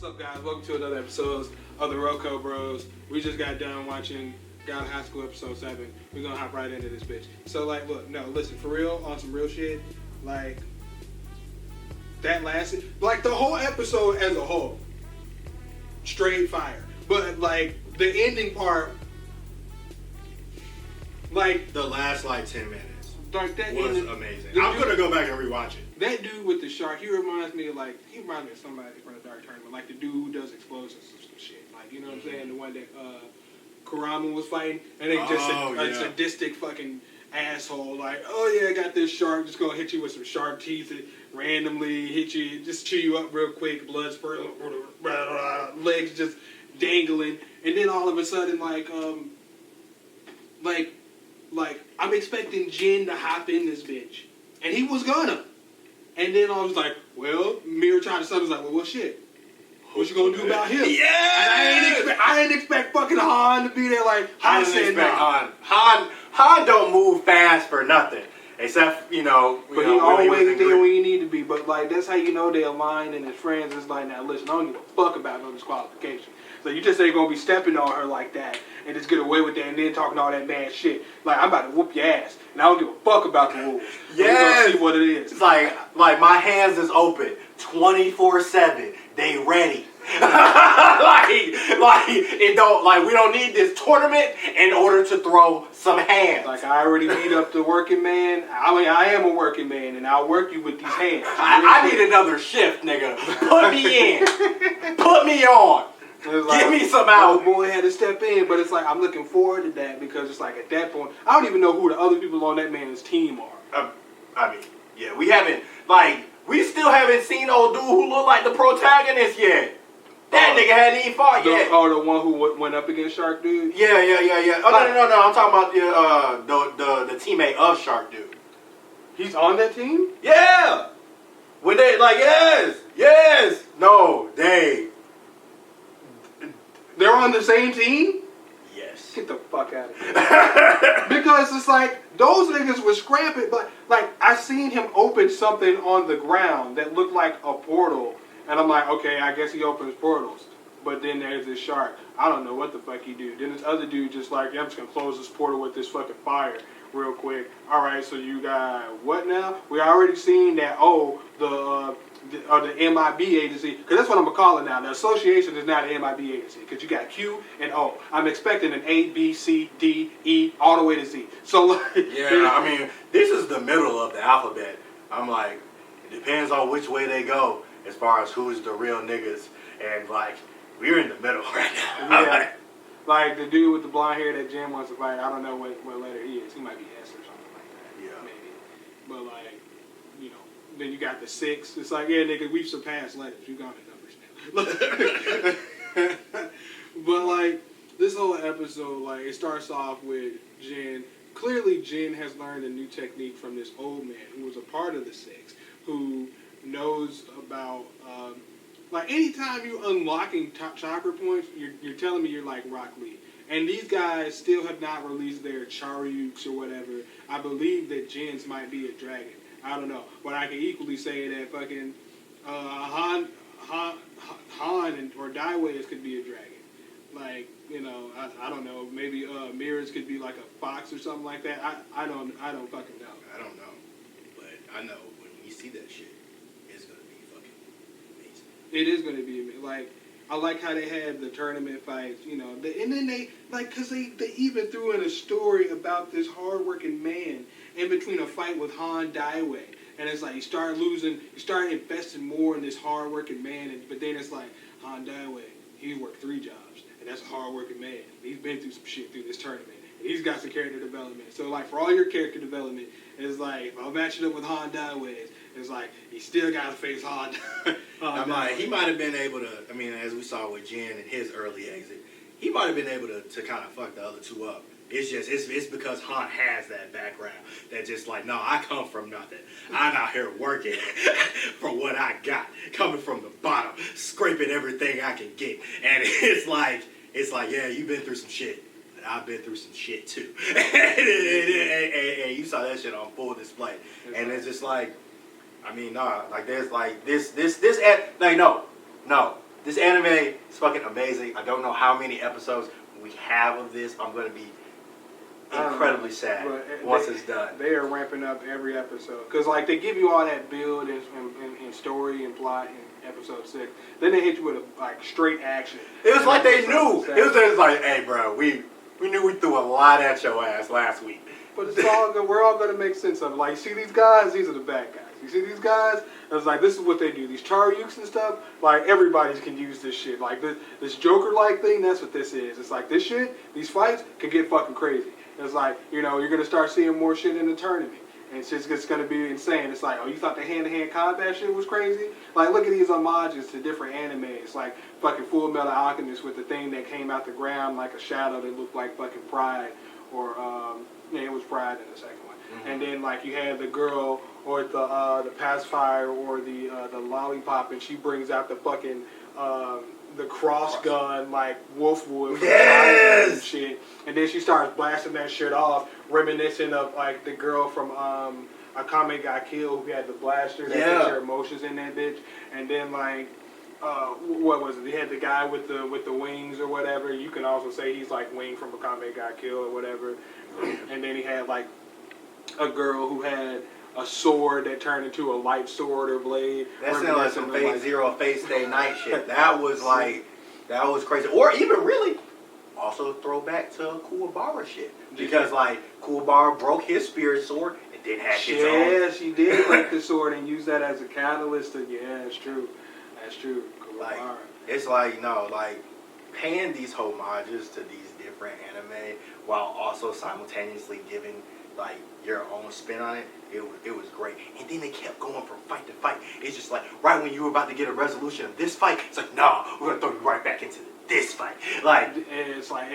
What's up, guys? Welcome to another episode of the RoKo Bros. We just got done watching God High School episode 7. We're gonna hop right into this bitch. So, like, look, no, listen, for real, on some real shit, like, that lasted, like, the whole episode as a whole, straight fire. But, like, the ending part, like, the last, 10 minutes like that was ending, amazing. I'm gonna go back and rewatch it. That dude with the shark, he reminds me of somebody from the Dark Tournament, like the dude who does explosions and some shit. Like, you know what I'm saying? The one that Kurama was fighting, and they just a sadistic fucking asshole. Like, oh yeah, I got this shark, just gonna hit you with some shark teeth and randomly hit you, just chew you up real quick, blood spurt, legs just dangling, and then all of a sudden, like I'm expecting Jin to hop in this bitch, and he was gonna. And then I was like, well, Mirror tried to summon, like, well, shit. What you gonna do about him? Yeah! I didn't expect fucking Han to be there. Like, Han said no. Han don't move fast for nothing. Except, but he always there when you need to be. But, like, that's how you know they aligned and his friends is like, now, listen, I don't give a fuck about no disqualification. So you just ain't gonna be stepping on her like that and just get away with that and then talking all that bad shit. Like, I'm about to whoop your ass. And I don't give a fuck about the rules. Yeah. We're gonna see what it is. It's like my hands is open 24/7. They ready. It don't, we don't need this tournament in order to throw some hands. Like, I already beat up the working man. I mean, I am a working man, and I'll work you with these hands. I need another shift, nigga. Put me in. Put me on. Like, give me some out. Boy had to step in, but it's like, I'm looking forward to that because it's like, at that point, I don't even know who the other people on that man's team are. I mean, yeah, we still haven't seen old dude who looked like the protagonist yet. That nigga hadn't even fought yet. Oh, the one who went up against Shark Dude? Yeah. Oh, no. I'm talking about the teammate of Shark Dude. He's on that team? Yeah. When they, yes. No, They're on the same team? Yes. Get the fuck out of here. Because it's like, those niggas were scrapping, but, like, I seen him open something on the ground that looked like a portal. And I'm like, okay, I guess he opens portals. But then there's this shark. I don't know what the fuck he do. Then this other dude just like, yeah, I'm just going to close this portal with this fucking fire real quick. All right, so you got what now? We already seen that, the MIB agency, because that's what I'm going to call it now. The association is not an MIB agency, because you got Q and O. I'm expecting an A, B, C, D, E, all the way to Z. So, yeah, I mean, this is the middle of the alphabet. I'm like, it depends on which way they go as far as who's the real niggas. And, we're in the middle right now. Yeah. Like the dude with the blonde hair that Jim wants to fight, I don't know what letter he is. He might be S or something like that. Yeah. Maybe. But, then you got the 6. It's like, yeah, nigga, we've surpassed letters. You got the numbers now. But, this whole episode, it starts off with Jin. Clearly, Jin has learned a new technique from this old man who was a part of the 6, who knows about, anytime you're unlocking chakra points, you're telling me you're like Rock Lee. And these guys still have not released their Charyuks or whatever. I believe that Jin's might be a dragon. I don't know. But I can equally say that fucking Han or Daiwei could be a dragon. I don't know. Maybe Mirrors could be like a fox or something like that. I don't fucking know. I don't know. But I know when we see that shit, it's going to be fucking amazing. It is going to be amazing. I like how they had the tournament fights, and then they, because they even threw in a story about this hardworking man in between a fight with Han Daiwei. And it's like, you start investing more in this hardworking man, but then it's like, Han Daiwei, he worked 3 jobs, and that's a hardworking man. He's been through some shit through this tournament, and he's got some character development. So, for all your character development, it's like, if I match it up with Han Daiwei, it's like, he still got to face Han. He might have been able to, as we saw with Jin and his early exit, he might have been able to kind of fuck the other 2 up. It's just, it's because Han has that background. That just no, I come from nothing. I'm out here working for what I got. Coming from the bottom, scraping everything I can get. And it's like, yeah, you've been through some shit. But I've been through some shit too. and you saw that shit on full display. And it's just there's no. This anime is fucking amazing. I don't know how many episodes we have of this. I'm going to be incredibly sad once it's done. They are ramping up every episode. Because, like, they give you all that build and story and plot in episode 6. Then they hit you with, straight action. It was like they knew. It was just like, hey, bro, we knew we threw a lot at your ass last week. But it's all good. We're all going to make sense of it. Like, see these guys? These are the bad guys. You see these guys? It's like, this is what they do. These Charyuks and stuff, like, everybody can use this shit. Like, this Joker-like thing, that's what this is. It's like, this shit, these fights, could get fucking crazy. It's like, you're going to start seeing more shit in the tournament. And it's going to be insane. It's like, oh, you thought the hand-to-hand combat shit was crazy? Like, look at these homages to different animes. Like, fucking Full Metal Alchemist with the thing that came out the ground like a shadow that looked like fucking Pride. Or, it was Pride in the second one. Mm-hmm. And then, like, you had the girl or the pacifier or the lollipop, and she brings out the fucking the cross gun, like Wolfwood yes! and shit. And then she starts blasting that shit off, reminiscent of like the girl from Akame Got Killed who had the blaster that puts her emotions in that bitch. And then like what was it? They had the guy with the wings or whatever. You can also say he's like Wing from Akame Got Killed or whatever. And then he had like a girl who had a sword that turned into a light sword or blade. That sounded like some Phase Zero, Phase Stay Night shit. That was like, that was crazy. Or even really, also throwback to Kuwabara shit. Because like, Kuwabara broke his spirit sword and then had his own. Yeah, she did break the sword and use that as a catalyst to, it's true. That's true. Kuwabara. Like, it's like, paying these homages to these different anime while also simultaneously giving like your own spin on it, it was great. And then they kept going from fight to fight. It's just like, right when you were about to get a resolution of this fight, it's like, nah, we're going to throw you right back into this fight. Like, and it's like,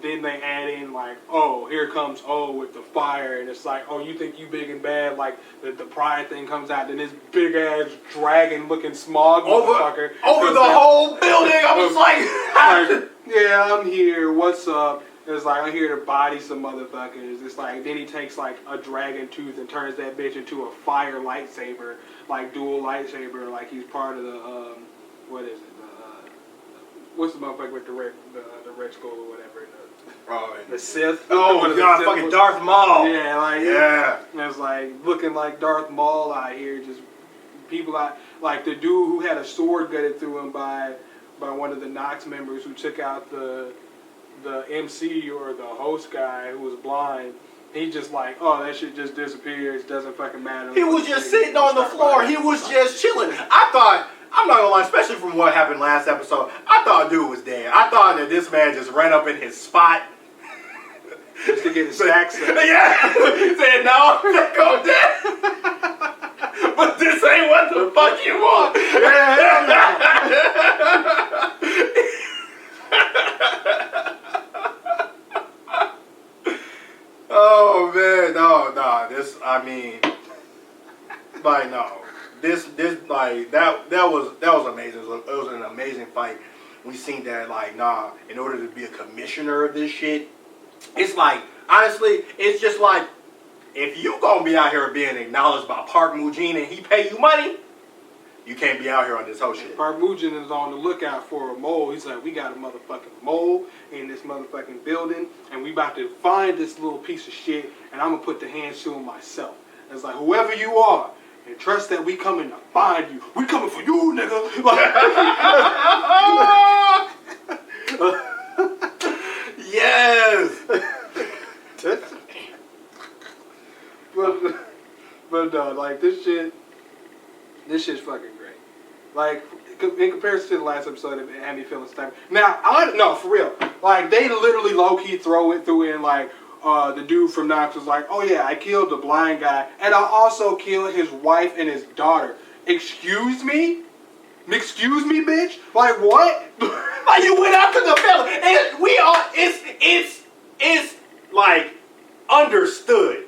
then they add in like, oh, here comes with the fire. And it's like, oh, you think you big and bad, like the pride thing comes out, then this big ass dragon looking smog motherfucker over the whole building. I was like, yeah, I'm here, what's up? It's like, I'm here to body some motherfuckers. It's like, then he takes like a dragon tooth and turns that bitch into a fire lightsaber, like dual lightsaber, like he's part of the, what is it? What's the motherfucker with the red skull or whatever? The Sith. Oh god, fucking Darth Maul. Yeah, like it's like looking like Darth Maul out here. Just people out like the dude who had a sword gutted through him by one of the Nox members who took out the MC or the host guy who was blind. He just like, oh, that shit just disappears. Doesn't fucking matter. He was just sitting on the floor. He was just chilling. I thought, I'm not gonna lie, especially from what happened last episode, I thought dude was dead. I thought that this man just ran up in his spot. Just to get his stacks up. Yeah. He said, no, I'm not going dead. But this ain't what the fuck you want. Oh man, no, this, I mean, like, no, this, like, that was amazing. It was an amazing fight. We seen that, like, in order to be a commissioner of this shit, it's like, honestly, it's just like, if you gonna be out here being acknowledged by Park Mujin and he pay you money, you can't be out here on this whole shit. Park Mujin is on the lookout for a mole. He's like, we got a motherfucking mole in this motherfucking building, and we about to find this little piece of shit, and I'm gonna put the hands to him myself. And it's like, whoever you are, and trust that we coming to find you. We coming for you, nigga. Yes. But no, like this shit's fucking great. Like in comparison to the last episode, it had me feeling stuck. Now, no, for real. Like they literally low key threw in like the dude from Nox was like, oh yeah, I killed the blind guy, and I also killed his wife and his daughter. Excuse me? Excuse me, bitch? Like what? Like you went after the fella, and we all it's like understood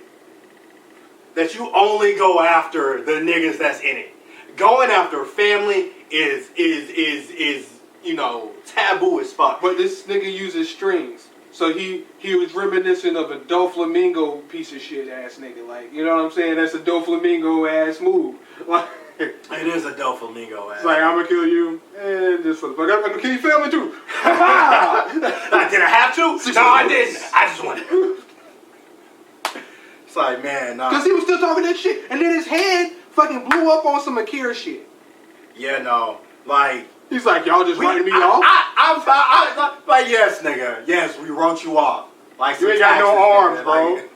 that you only go after the niggas that's in it. Going after family is taboo as fuck. But this nigga uses strings. So he was reminiscent of a Doflamingo piece of shit ass nigga. Like, you know what I'm saying? That's a Doflamingo ass move. Like, It is a Doflamingo ass. It's like, I'm gonna kill you, and just for the fuck, I'm gonna kill your family too. Did I have to? No, I didn't. I just wanted. It's like, man, nah. Because he was still talking that shit, and then his head fucking blew up on some Akira shit. Yeah, no, like. He's like, y'all just writing me off? I'm like, yes, nigga. Yes, we wrote you off. Like, you ain't got no arms, bro. Like,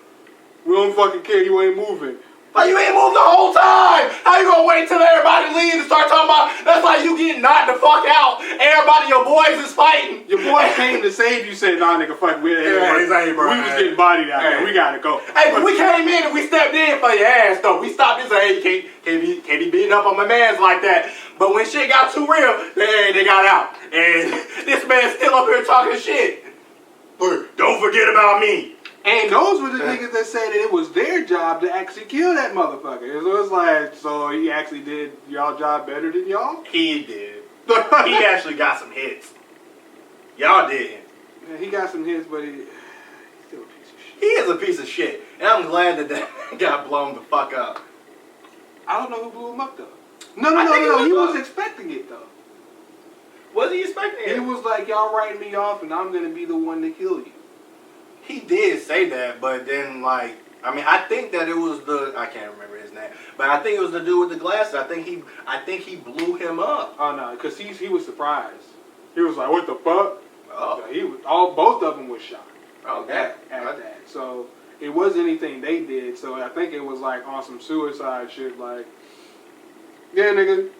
we don't fucking care. You ain't moving. Like, you ain't moved the whole time. How you gonna wait till everybody leaves and start talking about? That's like you getting knocked the fuck out. Everybody, your boys is fighting. Your boy came to save you. Said, nah, nigga, fuck. We was getting bodied out there. We gotta go. Hey, but we came in and we stepped in for your ass, though. We stopped and said, hey, you can't be beating up on my mans like that. But when shit got too real, they got out. And this man's still up here talking shit. But don't forget about me. And those were the niggas that said that it was their job to actually kill that motherfucker. It was like, so he actually did y'all job better than y'all? He did. He actually got some hits. Y'all didn't. Yeah, he got some hits, but he's still a piece of shit. He is a piece of shit. And I'm glad that got blown the fuck up. I don't know who blew him up, though. No. He was expecting it, though. Was he expecting it? He was like, y'all writing me off, and I'm going to be the one to kill you. He did say that, but then, like, I mean, I think that it was I can't remember his name, but I think it was the dude with the glasses. I think he blew him up. Oh, no, because he was surprised. He was like, what the fuck? Oh. Both of them was shocked. Okay. At that. So, it wasn't anything they did, so I think it was, like, on some suicide shit, like, yeah, nigga.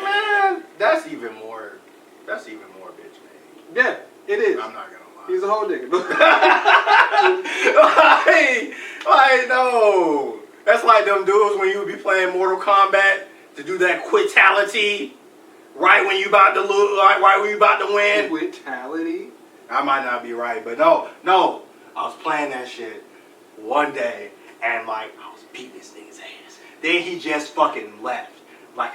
Man, that's even more bitch made. Yeah, it is. I'm not gonna lie. He's a whole nigga. like, no. That's like them dudes when you would be playing Mortal Kombat to do that quitality right when you about to lose, right when you about to win. Quitality? I might not be right, but no. I was playing that shit one day and like I was beating this nigga's ass. Then he just fucking left. Like,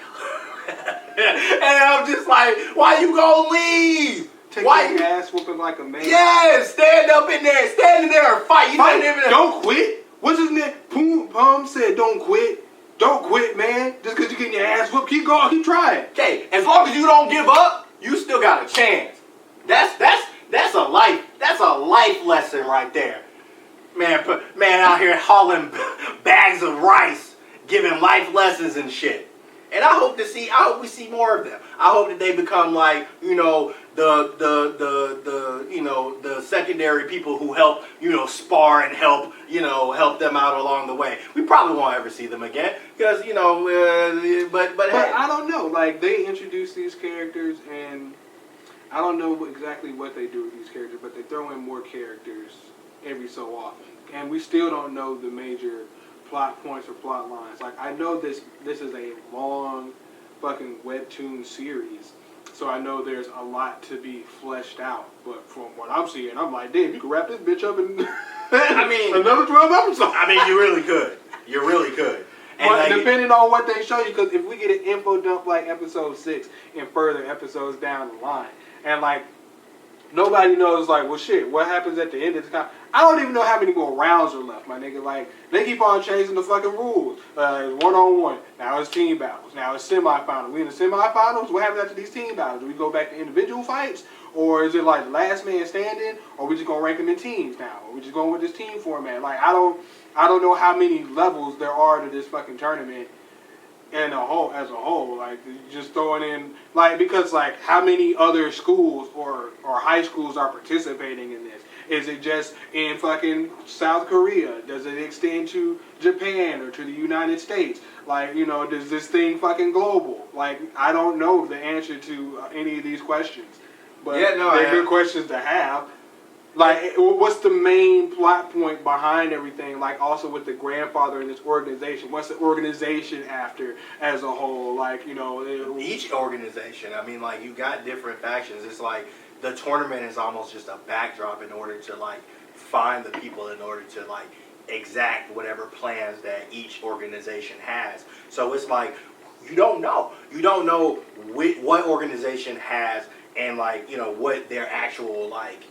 and I'm just like, why you gonna leave? Take your ass whooping like a man. Yes, stand in there and fight. Don't quit. What's his name? Pum said, don't quit. Don't quit, man. Just because you're getting your ass whooped, keep going, keep trying. Okay, as long as you don't give up, you still got a chance. That's a life lesson right there. Man out here hauling bags of rice, giving life lessons and shit. And I hope we see more of them. I hope that they become like, the secondary people who help, spar and help them out along the way. We probably won't ever see them again because, but hey. I don't know. Like, they introduce these characters and I don't know exactly what they do with these characters, but they throw in more characters every so often. And we still don't know the major plot points or plot lines. Like, I know this is a long fucking webtoon series, so I know there's a lot to be fleshed out. But from what I'm seeing, I'm like, damn, you can wrap this bitch up in another 12 episodes. I mean, you really could. You really could. And but depending on what they show you, because if we get an info dump like episode 6 and further episodes down the line, and like nobody knows, like, well, shit, what happens at the end of the time? I don't even know how many more rounds are left, my nigga. Like, they keep on changing the fucking rules. It's one-on-one. Now it's team battles. Now it's semifinals. We in the semifinals? What happens after these team battles? Do we go back to individual fights? Or is it like last man standing? Or we just gonna rank them in teams now? Or we just going with this team format? Like, I don't know how many levels there are to this fucking tournament as a whole, like, just throwing in, like, because, like, how many other schools or high schools are participating in this? Is it just in fucking South Korea? Does it extend to Japan or to the United States? Like, does this thing fucking global? Like, I don't know the answer to any of these questions, but they're good questions to have. Like, what's the main plot point behind everything? Like, also with the grandfather in this organization. What's the organization after as a whole? Like, each organization. I mean, like, you got different factions. It's like the tournament is almost just a backdrop in order to, like, find the people in order to, like, exact whatever plans that each organization has. So it's like, you don't know. You don't know what organization has and, like, what their actual, like,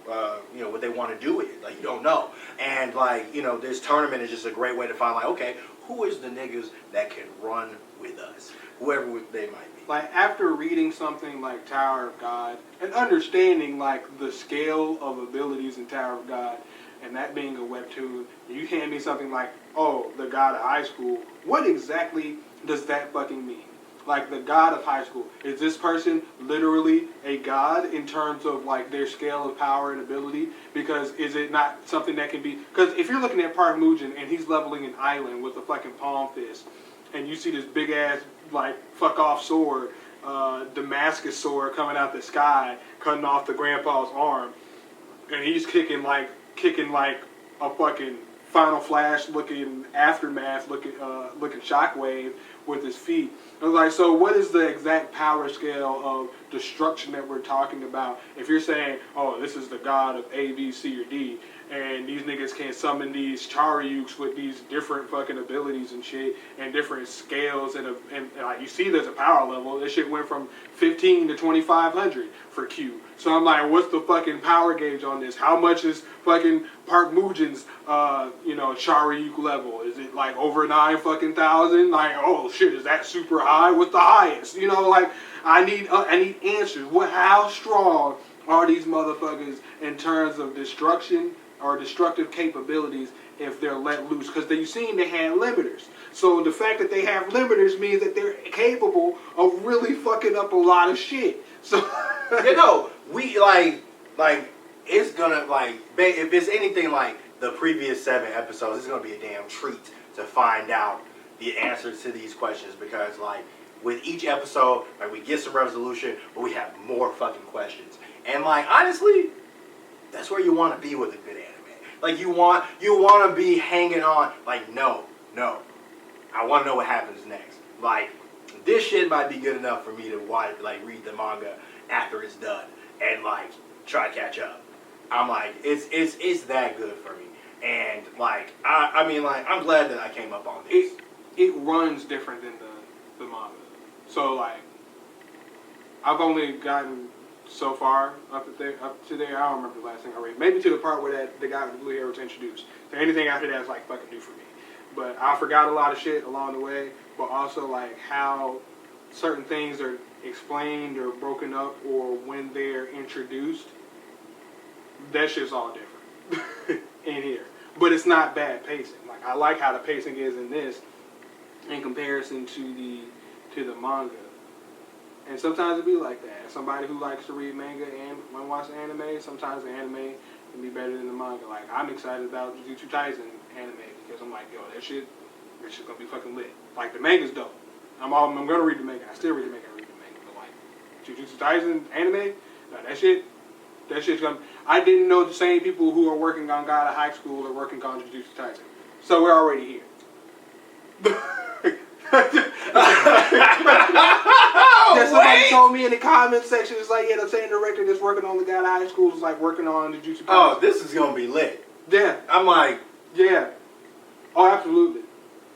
what they want to do with it. Like, you don't know. And like, this tournament is just a great way to find like, okay, who is the niggas that can run with us? Whoever they might be. Like, after reading something like Tower of God and understanding like the scale of abilities in Tower of God, and that being a webtoon, you hand me something like, oh, the God of high school, what exactly does that fucking mean? Like, the God of high school, is this person literally a god in terms of like their scale of power and ability? Because is it not something that can be, because if you're looking at Park Mujin and he's leveling an island with a fucking palm fist, and you see this big ass like fuck off sword, Damascus sword coming out the sky, cutting off the grandpa's arm, and he's kicking like a fucking Final Flash looking aftermath looking shockwave with his feet. I was like, so what is the exact power scale of destruction that we're talking about? If you're saying, oh, this is the god of A, B, C, or D, and these niggas can summon these Charyuks with these different fucking abilities and shit, and different scales, and like, you see there's a power level. This shit went from 15 to 2500 for Q. So I'm like, what's the fucking power gauge on this? How much is fucking Park Mujin's, Charyuk level? Is it like over 9 fucking thousand? Like, oh shit, is that super high? What's the highest? Like, I need answers. How strong are these motherfuckers in terms of destruction or destructive capabilities if they're let loose? Because you've seen they had limiters. So the fact that they have limiters means that they're capable of really fucking up a lot of shit. So we like it's gonna like, if it's anything like the previous 7 episodes, it's gonna be a damn treat to find out the answers to these questions, because like with each episode, like, we get some resolution, but we have more fucking questions. And like, honestly, that's where you want to be with a good anime. Like, you want to be hanging on. Like, no, I want to know what happens next. Like, this shit might be good enough for me to watch, like, read the manga after it's done and like try to catch up. I'm like, it's that good for me. And like, I mean, like, I'm glad that I came up on this. It runs different than the manga. So like, I've only gotten so far up to there. I don't remember the last thing I read. Maybe to the part where the guy with the blue hair was introduced. So anything after that is like fucking new for me. But I forgot a lot of shit along the way. But also like how certain things are explained or broken up, or when they're introduced. That shit's all different in here. But it's not bad pacing. Like, I like how the pacing is in this in comparison to the manga. And sometimes it be like that. As somebody who likes to read manga and watch anime, sometimes the anime can be better than the manga. Like, I'm excited about Jujutsu Kaisen anime because I'm like, yo, that shit's gonna be fucking lit. Like, the manga's dope. I'm gonna read the manga. I still read the manga. But like, Jujutsu Kaisen anime, no, that shit's gonna. I didn't know the same people who are working on God of High School are working on Jujutsu Kaisen. So we're already here. Somebody told me in the comments section, it's like, yeah, the same director that's working on the God of High School is like working on the Jujutsu Kaisen. Oh, this is gonna be lit. Yeah. I'm like, yeah. Oh, absolutely.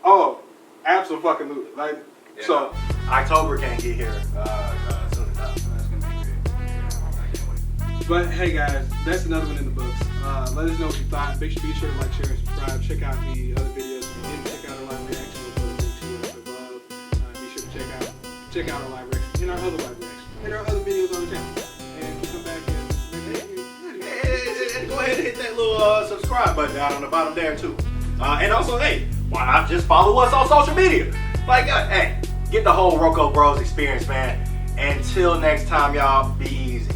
Oh, absolutely. Like, yeah. So October can't get here soon enough. That's gonna be good. Yeah, I can't wait. But hey guys, that's another one in the books. Let us know what you thought. Be sure to like, share, and subscribe. Check out the other videos. If you didn't check out our live reaction, we'll put a link to it above. Be sure to check out our live reaction and our other live reactions and our other videos on the channel. And we'll come back and go ahead and hit that little subscribe button down on the bottom there too. And also, hey, why not just follow us on social media? Like, hey, get the whole RoKo Bros experience, man. Until next time, y'all, be easy.